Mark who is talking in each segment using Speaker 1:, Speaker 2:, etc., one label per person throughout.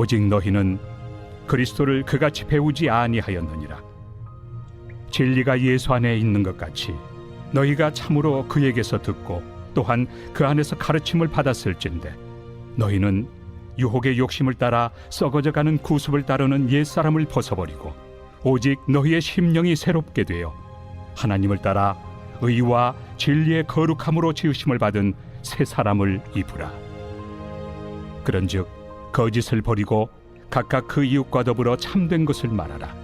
Speaker 1: 오직 너희는 그리스도를 그같이 배우지 아니하였느니라. 진리가 예수 안에 있는 것 같이 너희가 참으로 그에게서 듣고 또한 그 안에서 가르침을 받았을진데 너희는 유혹의 욕심을 따라 썩어져가는 구습을 따르는 옛사람을 벗어버리고 오직 너희의 심령이 새롭게 되어 하나님을 따라 의와 진리의 거룩함으로 지으심을 받은 새 사람을 입으라. 그런즉 거짓을 버리고 각각 그 이웃과 더불어 참된 것을 말하라.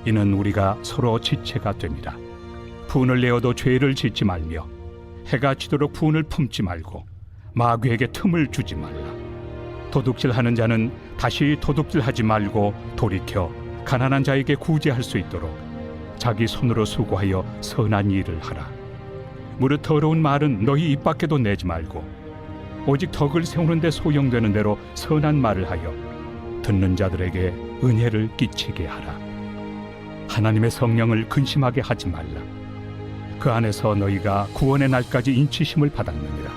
Speaker 1: 이는 우리가 서로 지체가 됨이라. 분을 내어도 죄를 짓지 말며 해가 지도록 분을 품지 말고 마귀에게 틈을 주지 말라. 도둑질하는 자는 다시 도둑질하지 말고 돌이켜 가난한 자에게 구제할 수 있도록 자기 손으로 수고하여 선한 일을 하라. 무릇 더러운 말은 너희 입 밖에도 내지 말고 오직 덕을 세우는 데 소용되는 대로 선한 말을 하여 듣는 자들에게 은혜를 끼치게 하라. 하나님의 성령을 근심하게 하지 말라. 그 안에서 너희가 구원의 날까지 인치심을 받았느니라.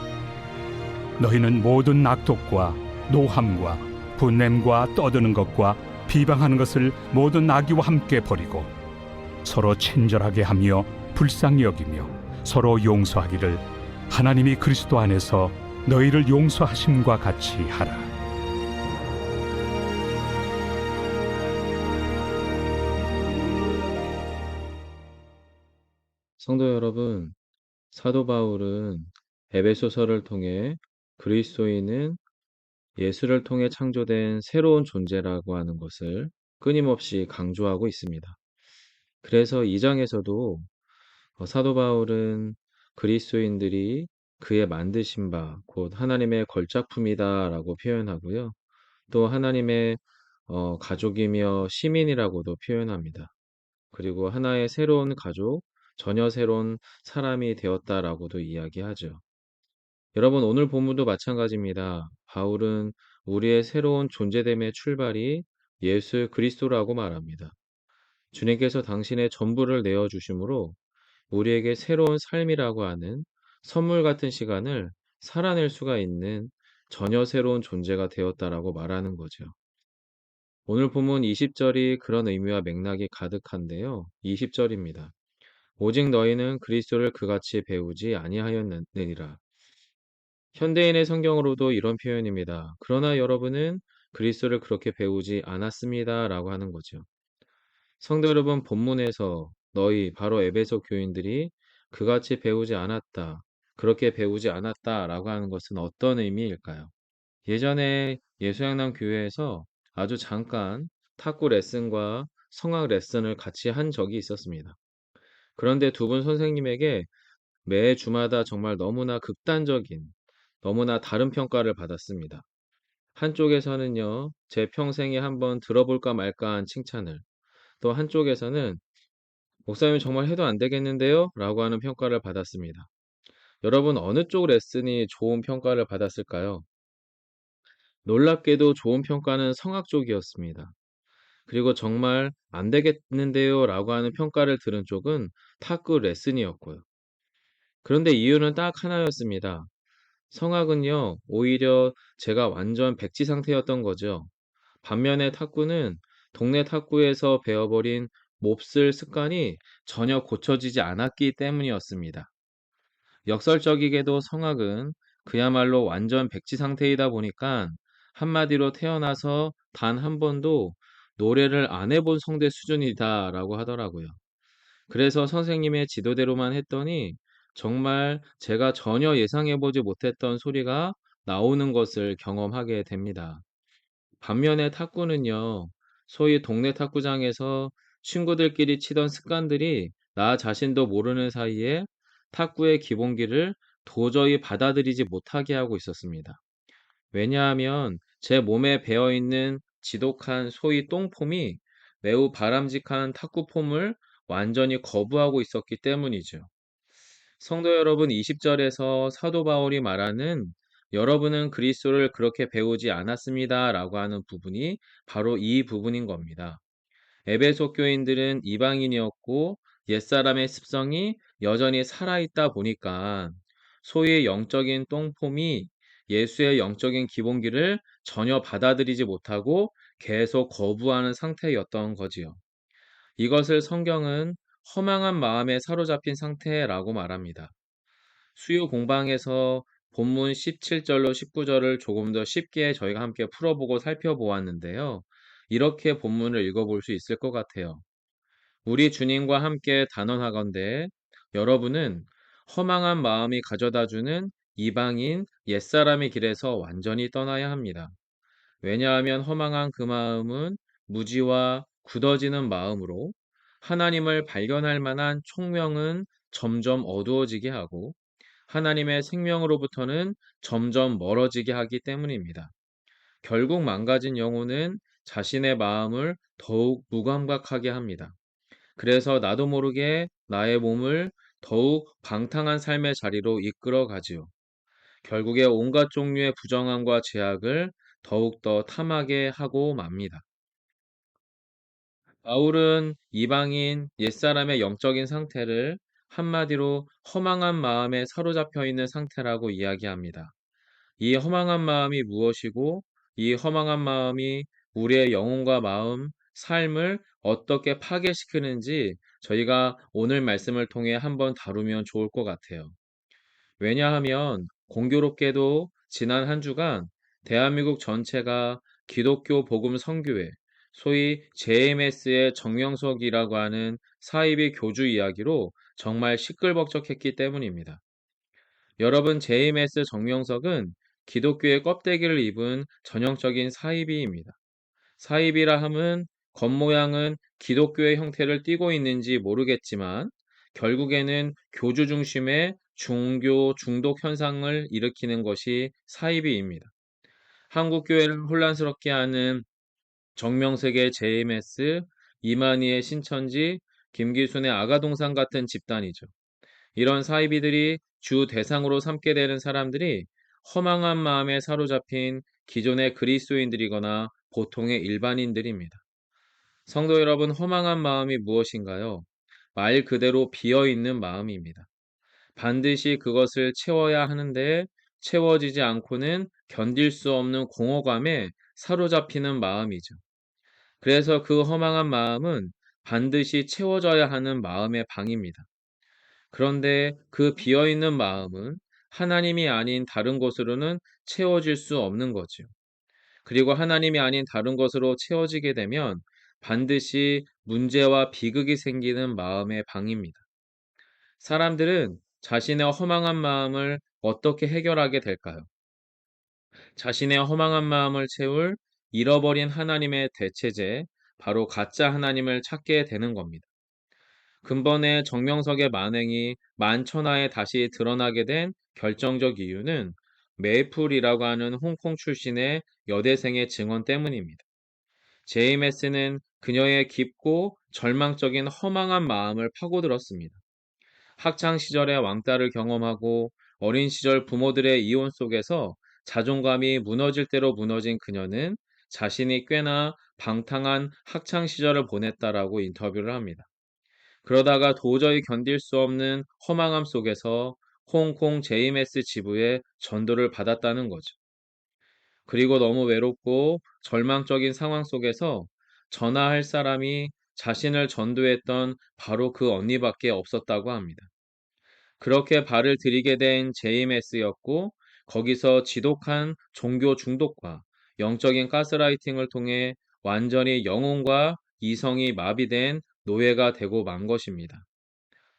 Speaker 1: 너희는 모든 악독과 노함과 분냄과 떠드는 것과 비방하는 것을 모든 악의와 함께 버리고 서로 친절하게 하며 불쌍히 여기며 서로 용서하기를 하나님이 그리스도 안에서 너희를 용서하심과 같이 하라.
Speaker 2: 성도 여러분, 사도 바울은 에베소서를 통해 그리스도인은 예수를 통해 창조된 새로운 존재라고 하는 것을 끊임없이 강조하고 있습니다. 그래서 2장에서도 사도 바울은 그리스도인들이 그의 만드신 바, 곧 하나님의 걸작품이다라고 표현하고요. 또 하나님의 가족이며 시민이라고도 표현합니다. 그리고 하나의 새로운 가족, 전혀 새로운 사람이 되었다라고도 이야기하죠. 여러분, 오늘 본문도 마찬가지입니다. 바울은 우리의 새로운 존재됨의 출발이 예수 그리스도라고 말합니다. 주님께서 당신의 전부를 내어주심으로 우리에게 새로운 삶이라고 하는 선물 같은 시간을 살아낼 수가 있는 전혀 새로운 존재가 되었다라고 말하는 거죠. 오늘 본문 20절이 그런 의미와 맥락이 가득한데요. 20절입니다. 오직 너희는 그리스도를 그같이 배우지 아니하였느니라. 현대인의 성경으로도 이런 표현입니다. 그러나 여러분은 그리스도를 그렇게 배우지 않았습니다 라고 하는 거죠. 성도 여러분, 본문에서 너희 바로 에베소 교인들이 그같이 배우지 않았다, 그렇게 배우지 않았다 라고 하는 것은 어떤 의미일까요? 예전에 예수양남 교회에서 아주 잠깐 탁구 레슨과 성악 레슨을 같이 한 적이 있었습니다. 그런데 두 분 선생님에게 매 주마다 정말 너무나 극단적인, 너무나 다른 평가를 받았습니다. 한쪽에서는요, 제 평생에 한번 들어볼까 말까한 칭찬을, 또 한쪽에서는 목사님 정말 해도 안 되겠는데요? 라고 하는 평가를 받았습니다. 여러분, 어느 쪽 레슨이 좋은 평가를 받았을까요? 놀랍게도 좋은 평가는 성악 쪽이었습니다. 그리고 정말 안 되겠는데요? 라고 하는 평가를 들은 쪽은 탁구 레슨이었고요. 그런데 이유는 딱 하나였습니다. 성악은요, 오히려 제가 완전 백지 상태였던 거죠. 반면에 탁구는 동네 탁구에서 배워버린 몹쓸 습관이 전혀 고쳐지지 않았기 때문이었습니다. 역설적이게도 성악은 그야말로 완전 백지 상태이다 보니까 한마디로 태어나서 단 한 번도 노래를 안 해본 성대 수준이다라고 하더라고요. 그래서 선생님의 지도대로만 했더니 정말 제가 전혀 예상해보지 못했던 소리가 나오는 것을 경험하게 됩니다. 반면에 탁구는요, 소위 동네 탁구장에서 친구들끼리 치던 습관들이 나 자신도 모르는 사이에 탁구의 기본기를 도저히 받아들이지 못하게 하고 있었습니다. 왜냐하면 제 몸에 배어있는 지독한 소위 똥폼이 매우 바람직한 탁구 폼을 완전히 거부하고 있었기 때문이죠. 성도 여러분, 20절에서 사도 바울이 말하는 여러분은 그리스도를 그렇게 배우지 않았습니다 라고 하는 부분이 바로 이 부분인 겁니다. 에베소 교인들은 이방인이었고 옛사람의 습성이 여전히 살아있다 보니까 소위 영적인 똥폼이 예수의 영적인 기본기를 전혀 받아들이지 못하고 계속 거부하는 상태였던 거지요. 이것을 성경은 허망한 마음에 사로잡힌 상태라고 말합니다. 수요 공방에서 본문 17절로 19절을 조금 더 쉽게 저희가 함께 풀어보고 살펴보았는데요. 이렇게 본문을 읽어볼 수 있을 것 같아요. 우리 주님과 함께 단언하건대 여러분은 허망한 마음이 가져다주는 이방인 옛사람의 길에서 완전히 떠나야 합니다. 왜냐하면 허망한 그 마음은 무지와 굳어지는 마음으로 하나님을 발견할 만한 총명은 점점 어두워지게 하고 하나님의 생명으로부터는 점점 멀어지게 하기 때문입니다. 결국 망가진 영혼은 자신의 마음을 더욱 무감각하게 합니다. 그래서 나도 모르게 나의 몸을 더욱 방탕한 삶의 자리로 이끌어 가지요. 결국에 온갖 종류의 부정함과 죄악을 더욱더 탐하게 하고 맙니다. 바울은 이방인 옛사람의 영적인 상태를 한마디로 허망한 마음에 사로잡혀 있는 상태라고 이야기합니다. 이 허망한 마음이 무엇이고 이 허망한 마음이 우리의 영혼과 마음, 삶을 어떻게 파괴시키는지 저희가 오늘 말씀을 통해 한번 다루면 좋을 것 같아요. 왜냐하면 공교롭게도 지난 한 주간 대한민국 전체가 기독교 복음 선교회, 소위 JMS의 정명석이라고 하는 사이비 교주 이야기로 정말 시끌벅적했기 때문입니다. 여러분, JMS 정명석은 기독교의 껍데기를 입은 전형적인 사이비입니다. 사이비라 함은 겉모양은 기독교의 형태를 띠고 있는지 모르겠지만 결국에는 교주 중심의 종교 중독 현상을 일으키는 것이 사이비입니다. 한국 교회를 혼란스럽게 하는 정명석의 JMS, 이만희의 신천지, 김기순의 아가동산 같은 집단이죠. 이런 사이비들이 주 대상으로 삼게 되는 사람들이 허망한 마음에 사로잡힌 기존의 그리스도인들이거나 보통의 일반인들입니다. 성도 여러분, 허망한 마음이 무엇인가요? 말 그대로 비어있는 마음입니다. 반드시 그것을 채워야 하는데 채워지지 않고는 견딜 수 없는 공허감에 사로잡히는 마음이죠. 그래서 그 허망한 마음은 반드시 채워져야 하는 마음의 방입니다. 그런데 그 비어있는 마음은 하나님이 아닌 다른 것으로는 채워질 수 없는 거죠. 그리고 하나님이 아닌 다른 것으로 채워지게 되면 반드시 문제와 비극이 생기는 마음의 방입니다. 사람들은 자신의 허망한 마음을 어떻게 해결하게 될까요? 자신의 허망한 마음을 채울 잃어버린 하나님의 대체제, 바로 가짜 하나님을 찾게 되는 겁니다. 근본의 정명석의 만행이 만천하에 다시 드러나게 된 결정적 이유는 메이플이라고 하는 홍콩 출신의 여대생의 증언 때문입니다. 제이메스는 그녀의 깊고 절망적인 허망한 마음을 파고들었습니다. 학창 시절의 왕따를 경험하고 어린 시절 부모들의 이혼 속에서 자존감이 무너질 대로 무너진 그녀는 자신이 꽤나 방탕한 학창 시절을 보냈다라고 인터뷰를 합니다. 그러다가 도저히 견딜 수 없는 허망함 속에서 홍콩 JMS 지부의 전도를 받았다는 거죠. 그리고 너무 외롭고 절망적인 상황 속에서 전화할 사람이 자신을 전도했던 바로 그 언니밖에 없었다고 합니다. 그렇게 발을 들이게 된 JMS였고 거기서 지독한 종교 중독과 영적인 가스라이팅을 통해 완전히 영혼과 이성이 마비된 노예가 되고 만 것입니다.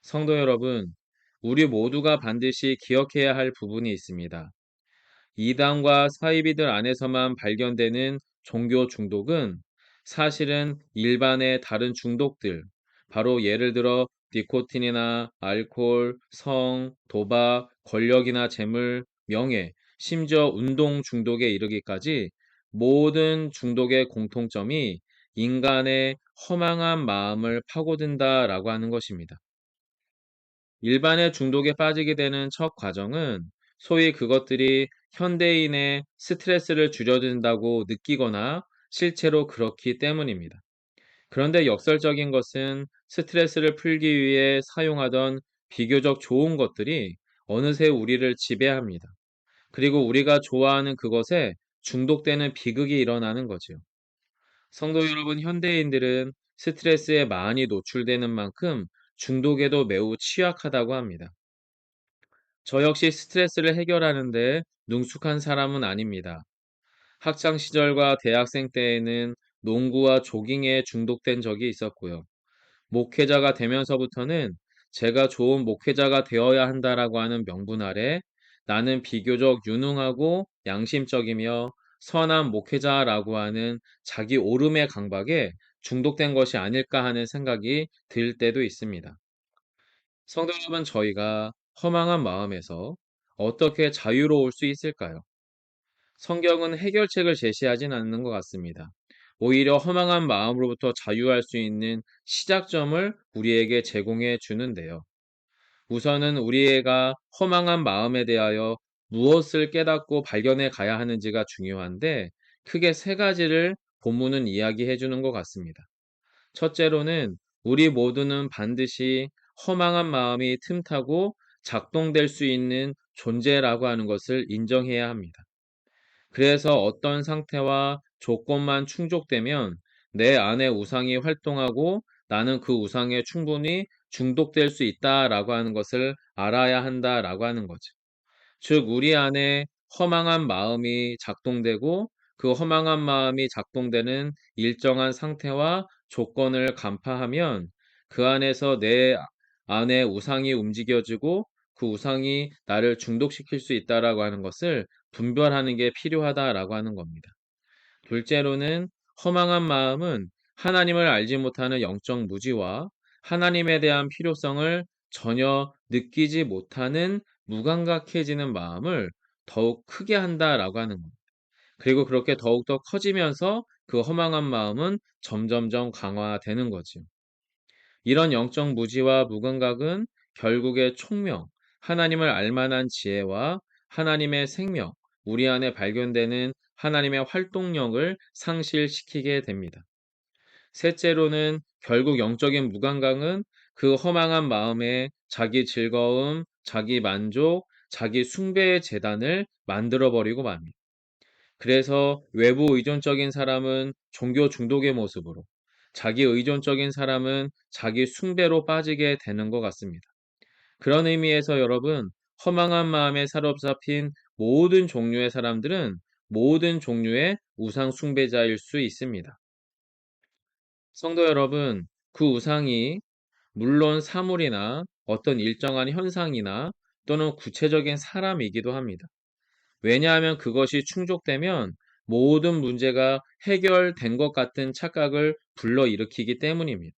Speaker 2: 성도 여러분, 우리 모두가 반드시 기억해야 할 부분이 있습니다. 이단과 사이비들 안에서만 발견되는 종교 중독은 사실은 일반의 다른 중독들, 바로 예를 들어 니코틴이나 알코올, 성, 도박, 권력이나 재물, 명예, 심지어 운동 중독에 이르기까지 모든 중독의 공통점이 인간의 허망한 마음을 파고든다라고 하는 것입니다. 일반의 중독에 빠지게 되는 첫 과정은 소위 그것들이 현대인의 스트레스를 줄여준다고 느끼거나 실제로 그렇기 때문입니다. 그런데 역설적인 것은 스트레스를 풀기 위해 사용하던 비교적 좋은 것들이 어느새 우리를 지배합니다. 그리고 우리가 좋아하는 그것에 중독되는 비극이 일어나는 거지요. 성도 여러분, 현대인들은 스트레스에 많이 노출되는 만큼 중독에도 매우 취약하다고 합니다. 저 역시 스트레스를 해결하는데 능숙한 사람은 아닙니다. 학창 시절과 대학생 때에는 농구와 조깅에 중독된 적이 있었고요. 목회자가 되면서부터는 제가 좋은 목회자가 되어야 한다라고 하는 명분 아래 나는 비교적 유능하고 양심적이며 선한 목회자라고 하는 자기 오름의 강박에 중독된 것이 아닐까 하는 생각이 들 때도 있습니다. 성도 여러분, 저희가 허망한 마음에서 어떻게 자유로울 수 있을까요? 성경은 해결책을 제시하진 않는 것 같습니다. 오히려 허망한 마음으로부터 자유할 수 있는 시작점을 우리에게 제공해 주는데요. 우선은 우리가 허망한 마음에 대하여 무엇을 깨닫고 발견해 가야 하는지가 중요한데, 크게 세 가지를 본문은 이야기해 주는 것 같습니다. 첫째로는 우리 모두는 반드시 허망한 마음이 틈타고 작동될 수 있는 존재라고 하는 것을 인정해야 합니다. 그래서 어떤 상태와 조건만 충족되면 내 안에 우상이 활동하고 나는 그 우상에 충분히 중독될 수 있다라고 하는 것을 알아야 한다라고 하는 거죠. 즉, 우리 안에 허망한 마음이 작동되고 그 허망한 마음이 작동되는 일정한 상태와 조건을 간파하면 그 안에서 내 안에 우상이 움직여지고 그 우상이 나를 중독시킬 수 있다라고 하는 것을 분별하는 게 필요하다라고 하는 겁니다. 둘째로는 허망한 마음은 하나님을 알지 못하는 영적 무지와 하나님에 대한 필요성을 전혀 느끼지 못하는 무감각해지는 마음을 더욱 크게 한다라고 하는 겁니다. 그리고 그렇게 더욱더 커지면서 그 허망한 마음은 점점점 강화되는 거죠. 이런 영적 무지와 무감각은 결국에 총명, 하나님을 알만한 지혜와 하나님의 생명, 우리 안에 발견되는 하나님의 활동력을 상실시키게 됩니다. 셋째로는 결국 영적인 무감각은 그 허망한 마음에 자기 즐거움, 자기 만족, 자기 숭배의 재단을 만들어버리고 맙니다. 그래서 외부 의존적인 사람은 종교 중독의 모습으로, 자기 의존적인 사람은 자기 숭배로 빠지게 되는 것 같습니다. 그런 의미에서 여러분, 허망한 마음에 사로잡힌 모든 종류의 사람들은 모든 종류의 우상 숭배자일 수 있습니다. 성도 여러분, 그 우상이 물론 사물이나 어떤 일정한 현상이나 또는 구체적인 사람이기도 합니다. 왜냐하면 그것이 충족되면 모든 문제가 해결된 것 같은 착각을 불러일으키기 때문입니다.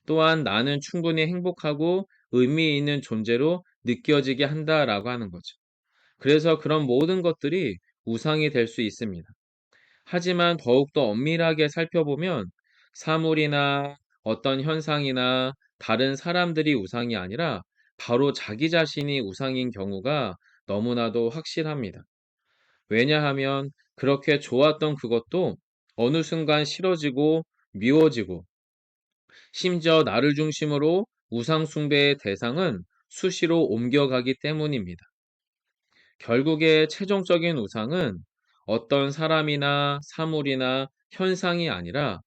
Speaker 2: 또한 나는 충분히 행복하고 의미 있는 존재로 느껴지게 한다라고 하는 거죠. 그래서 그런 모든 것들이 우상이 될 수 있습니다. 하지만 더욱더 엄밀하게 살펴보면 사물이나 어떤 현상이나 다른 사람들이 우상이 아니라 바로 자기 자신이 우상인 경우가 너무나도 확실합니다. 왜냐하면 그렇게 좋았던 그것도 어느 순간 싫어지고 미워지고 심지어 나를 중심으로 우상숭배의 대상은 수시로 옮겨가기 때문입니다. 결국에 최종적인 우상은 어떤 사람이나 사물이나 현상이 아니라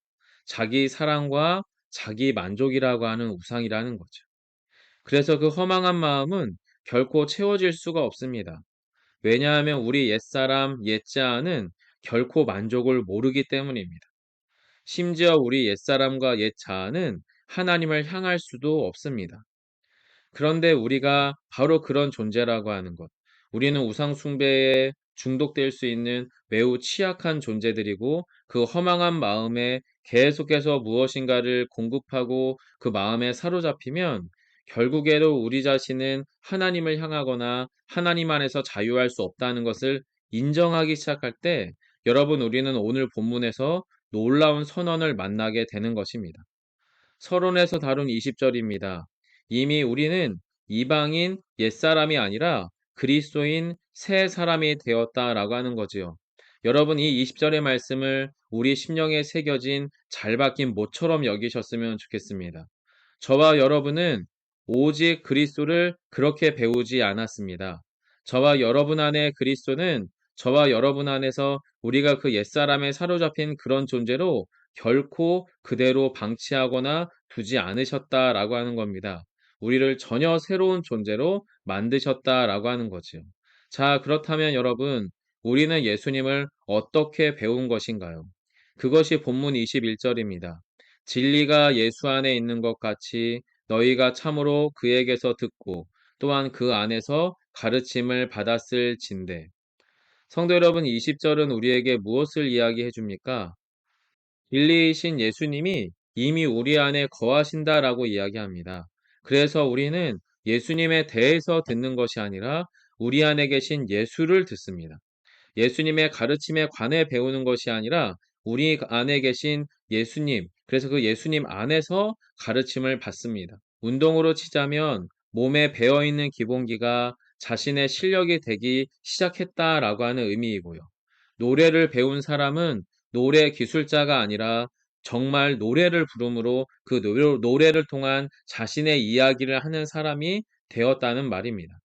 Speaker 2: 자기 사랑과 자기 만족이라고 하는 우상이라는 거죠. 그래서 그 허망한 마음은 결코 채워질 수가 없습니다. 왜냐하면 우리 옛사람, 옛자아는 결코 만족을 모르기 때문입니다. 심지어 우리 옛사람과 옛자아는 하나님을 향할 수도 없습니다. 그런데 우리가 바로 그런 존재라고 하는 것. 우리는 우상 숭배에 중독될 수 있는 매우 취약한 존재들이고 그 허망한 마음에 계속해서 무엇인가를 공급하고 그 마음에 사로잡히면 결국에도 우리 자신은 하나님을 향하거나 하나님 안에서 자유할 수 없다는 것을 인정하기 시작할 때 여러분, 우리는 오늘 본문에서 놀라운 선언을 만나게 되는 것입니다. 서론에서 다룬 20절입니다. 이미 우리는 이방인 옛사람이 아니라 그리스도인 새 사람이 되었다라고 하는 거지요. 여러분, 이 20절의 말씀을 우리 심령에 새겨진 잘 박힌 못처럼 여기셨으면 좋겠습니다. 저와 여러분은 오직 그리스도를 그렇게 배우지 않았습니다. 저와 여러분 안에 그리스도는 저와 여러분 안에서 우리가 그 옛사람에 사로잡힌 그런 존재로 결코 그대로 방치하거나 두지 않으셨다라고 하는 겁니다. 우리를 전혀 새로운 존재로 만드셨다라고 하는 거지요. 자, 그렇다면 여러분, 우리는 예수님을 어떻게 배운 것인가요? 그것이 본문 21절입니다. 진리가 예수 안에 있는 것 같이 너희가 참으로 그에게서 듣고 또한 그 안에서 가르침을 받았을 진대. 성도 여러분, 20절은 우리에게 무엇을 이야기해 줍니까? 진리이신 예수님이 이미 우리 안에 거하신다라고 이야기합니다. 그래서 우리는 예수님에 대해서 듣는 것이 아니라 우리 안에 계신 예수를 듣습니다. 예수님의 가르침에 관해 배우는 것이 아니라 우리 안에 계신 예수님, 그래서 그 예수님 안에서 가르침을 받습니다. 운동으로 치자면 몸에 배어있는 기본기가 자신의 실력이 되기 시작했다라고 하는 의미이고요. 노래를 배운 사람은 노래 기술자가 아니라 정말 노래를 부름으로 그 노래를 통한 자신의 이야기를 하는 사람이 되었다는 말입니다.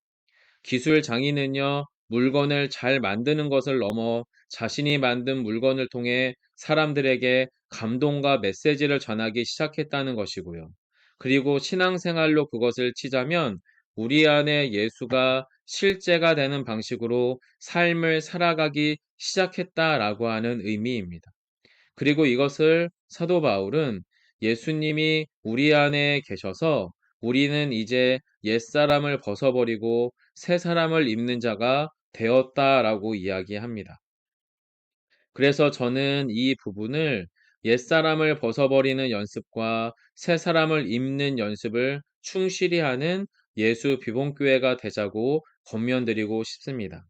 Speaker 2: 기술 장인은요, 물건을 잘 만드는 것을 넘어 자신이 만든 물건을 통해 사람들에게 감동과 메시지를 전하기 시작했다는 것이고요. 그리고 신앙생활로 그것을 치자면 우리 안에 예수가 실제가 되는 방식으로 삶을 살아가기 시작했다라고 하는 의미입니다. 그리고 이것을 사도 바울은 예수님이 우리 안에 계셔서 우리는 이제 옛사람을 벗어버리고 새 사람을 입는 자가 되었다라고 이야기합니다. 그래서 저는 이 부분을 옛사람을 벗어버리는 연습과 새 사람을 입는 연습을 충실히 하는 예수 비봉교회가 되자고 권면드리고 싶습니다.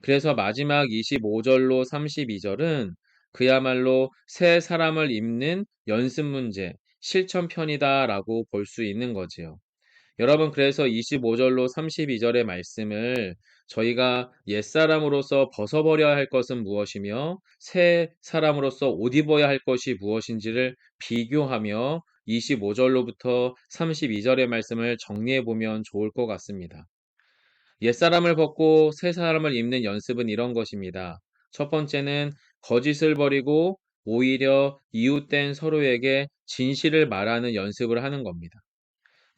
Speaker 2: 그래서 마지막 25절로 32절은 그야말로 새 사람을 입는 연습 문제, 실천편이다라고 볼 수 있는 거지요. 여러분, 그래서 25절로 32절의 말씀을 저희가 옛사람으로서 벗어버려야 할 것은 무엇이며 새 사람으로서 옷 입어야 할 것이 무엇인지를 비교하며 25절로부터 32절의 말씀을 정리해 보면 좋을 것 같습니다. 옛사람을 벗고 새 사람을 입는 연습은 이런 것입니다. 첫 번째는 거짓을 버리고 오히려 이웃된 서로에게 진실을 말하는 연습을 하는 겁니다.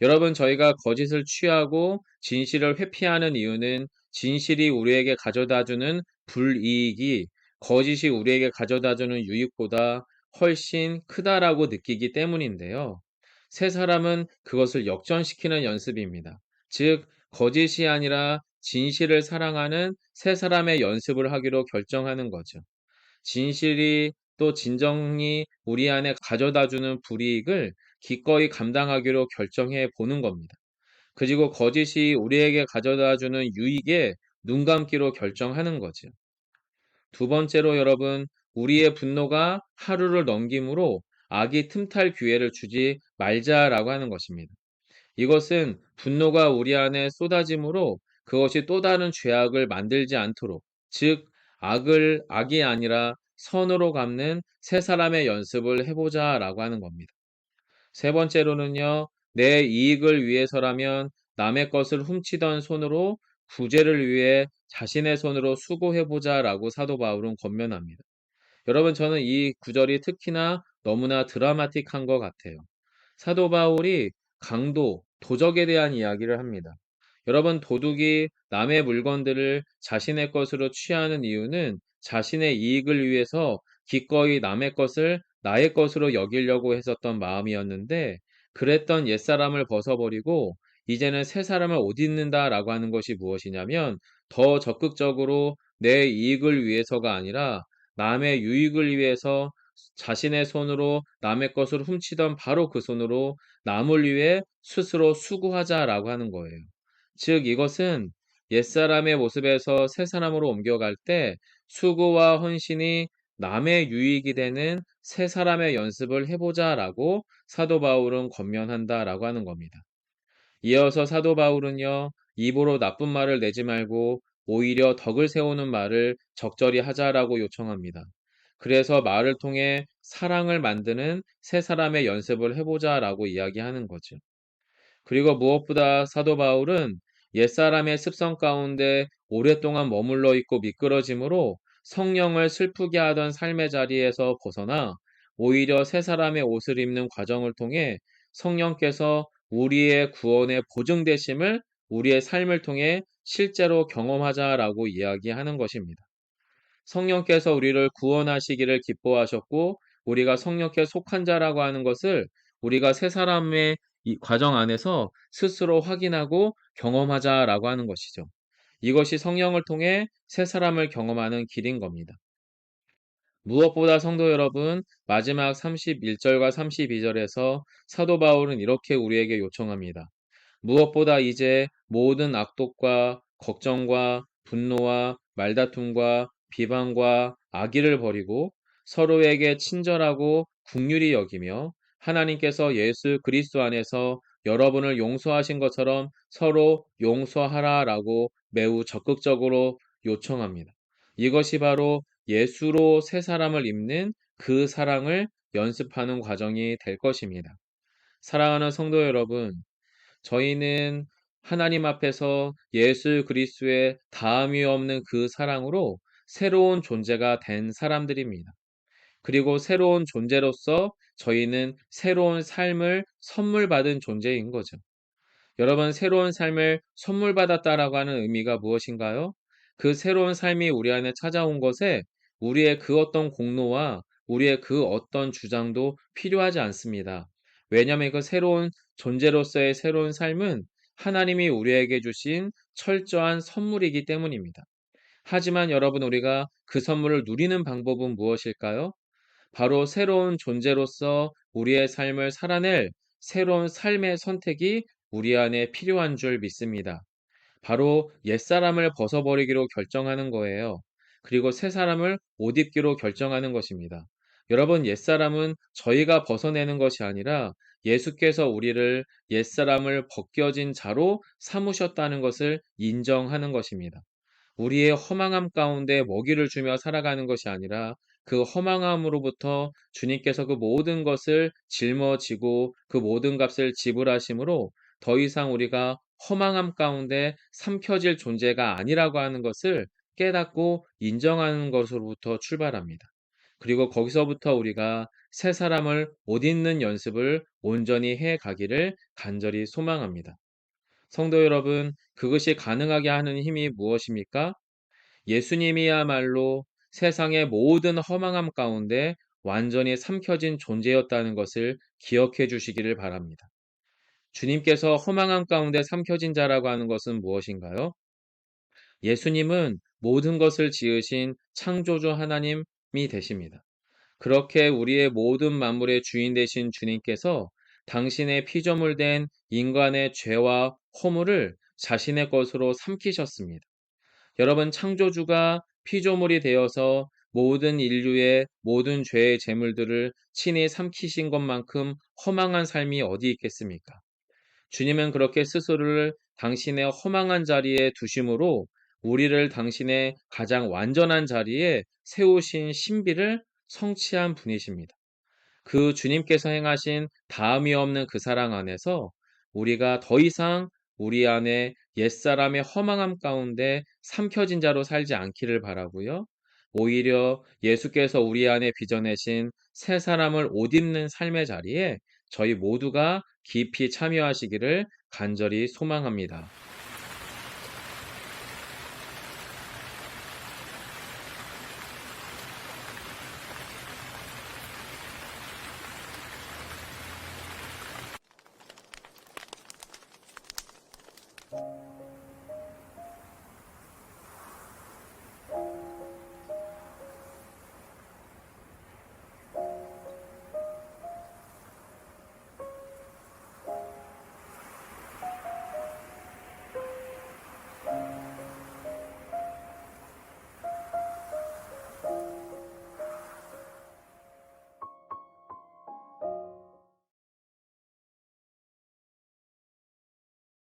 Speaker 2: 여러분, 저희가 거짓을 취하고 진실을 회피하는 이유는 진실이 우리에게 가져다주는 불이익이 거짓이 우리에게 가져다주는 유익보다 훨씬 크다라고 느끼기 때문인데요. 새 사람은 그것을 역전시키는 연습입니다. 즉, 거짓이 아니라 진실을 사랑하는 새 사람의 연습을 하기로 결정하는 거죠. 진실이 또 진정이 우리 안에 가져다주는 불이익을 기꺼이 감당하기로 결정해 보는 겁니다. 그리고 거짓이 우리에게 가져다주는 유익에 눈 감기로 결정하는 거죠. 두 번째로 여러분, 우리의 분노가 하루를 넘김으로 악이 틈탈 기회를 주지 말자라고 하는 것입니다. 이것은 분노가 우리 안에 쏟아짐으로 그것이 또 다른 죄악을 만들지 않도록, 즉 악이 아니라 선으로 갚는 새 사람의 연습을 해보자라고 하는 겁니다. 세 번째로는요, 내 이익을 위해서라면 남의 것을 훔치던 손으로 구제를 위해 자신의 손으로 수고해보자라고 사도 바울은 권면합니다. 여러분, 저는 이 구절이 특히나 너무나 드라마틱한 것 같아요. 사도 바울이 강도, 도적에 대한 이야기를 합니다. 여러분, 도둑이 남의 물건들을 자신의 것으로 취하는 이유는 자신의 이익을 위해서 기꺼이 남의 것을 나의 것으로 여기려고 했었던 마음이었는데, 그랬던 옛사람을 벗어버리고 이제는 새 사람을 옷 입는다라고 하는 것이 무엇이냐면 더 적극적으로 내 이익을 위해서가 아니라 남의 유익을 위해서 자신의 손으로 남의 것을 훔치던 바로 그 손으로 남을 위해 스스로 수고하자라고 하는 거예요. 즉, 이것은 옛사람의 모습에서 새 사람으로 옮겨갈 때 수고와 헌신이 남의 유익이 되는 새 사람의 연습을 해보자라고 사도 바울은 권면한다라고 하는 겁니다. 이어서 사도 바울은요, 입으로 나쁜 말을 내지 말고 오히려 덕을 세우는 말을 적절히 하자라고 요청합니다. 그래서 말을 통해 사랑을 만드는 새 사람의 연습을 해보자라고 이야기하는 거죠. 그리고 무엇보다 사도 바울은 옛사람의 습성 가운데 오랫동안 머물러 있고 미끄러짐으로 성령을 슬프게 하던 삶의 자리에서 벗어나 오히려 새 사람의 옷을 입는 과정을 통해 성령께서 우리의 구원의 보증되심을 우리의 삶을 통해 실제로 경험하자라고 이야기하는 것입니다. 성령께서 우리를 구원하시기를 기뻐하셨고 우리가 성령께 속한 자라고 하는 것을 우리가 새 사람의 이 과정 안에서 스스로 확인하고 경험하자라고 하는 것이죠. 이것이 성령을 통해 새 사람을 경험하는 길인 겁니다. 무엇보다 성도 여러분, 마지막 31절과 32절에서 사도 바울은 이렇게 우리에게 요청합니다. 무엇보다 이제 모든 악독과 걱정과 분노와 말다툼과 비방과 악의를 버리고 서로에게 친절하고 긍휼히 여기며 하나님께서 예수 그리스도 안에서 여러분을 용서하신 것처럼 서로 용서하라라고 매우 적극적으로 요청합니다. 이것이 바로 예수로 새 사람을 입는 그 사랑을 연습하는 과정이 될 것입니다. 사랑하는 성도 여러분, 저희는 하나님 앞에서 예수 그리스도의 다함이 없는 그 사랑으로 새로운 존재가 된 사람들입니다. 그리고 새로운 존재로서 저희는 새로운 삶을 선물 받은 존재인 거죠. 여러분, 새로운 삶을 선물 받았다라고 하는 의미가 무엇인가요? 그 새로운 삶이 우리 안에 찾아온 것에 우리의 그 어떤 공로와 우리의 그 어떤 주장도 필요하지 않습니다. 왜냐하면 그 새로운 존재로서의 새로운 삶은 하나님이 우리에게 주신 철저한 선물이기 때문입니다. 하지만 여러분, 우리가 그 선물을 누리는 방법은 무엇일까요? 바로 새로운 존재로서 우리의 삶을 살아낼 새로운 삶의 선택이 우리 안에 필요한 줄 믿습니다. 바로 옛사람을 벗어버리기로 결정하는 거예요. 그리고 새 사람을 옷 입기로 결정하는 것입니다. 여러분, 옛사람은 저희가 벗어내는 것이 아니라 예수께서 우리를 옛사람을 벗겨진 자로 삼으셨다는 것을 인정하는 것입니다. 우리의 허망함 가운데 먹이를 주며 살아가는 것이 아니라 그 허망함으로부터 주님께서 그 모든 것을 짊어지고 그 모든 값을 지불하심으로 더 이상 우리가 허망함 가운데 삼켜질 존재가 아니라고 하는 것을 깨닫고 인정하는 것으로부터 출발합니다. 그리고 거기서부터 우리가 새 사람을 옷 입는 연습을 온전히 해 가기를 간절히 소망합니다. 성도 여러분, 그것이 가능하게 하는 힘이 무엇입니까? 예수님이야말로 세상의 모든 허망함 가운데 완전히 삼켜진 존재였다는 것을 기억해 주시기를 바랍니다. 주님께서 허망함 가운데 삼켜진 자라고 하는 것은 무엇인가요? 예수님은 모든 것을 지으신 창조주 하나님이 되십니다. 그렇게 우리의 모든 만물의 주인 되신 주님께서 당신의 피조물 된 인간의 죄와 허물을 자신의 것으로 삼키셨습니다. 여러분, 창조주가 피조물이 되어서 모든 인류의 모든 죄의 재물들을 친히 삼키신 것만큼 허망한 삶이 어디 있겠습니까? 주님은 그렇게 스스로를 당신의 허망한 자리에 두심으로 우리를 당신의 가장 완전한 자리에 세우신 신비를 성취한 분이십니다. 그 주님께서 행하신 다함이 없는 그 사랑 안에서 우리가 더 이상 우리 안에 옛사람의 허망함 가운데 삼켜진 자로 살지 않기를 바라고요. 오히려 예수께서 우리 안에 빚어내신 새 사람을 옷 입는 삶의 자리에 저희 모두가 깊이 참여하시기를 간절히 소망합니다.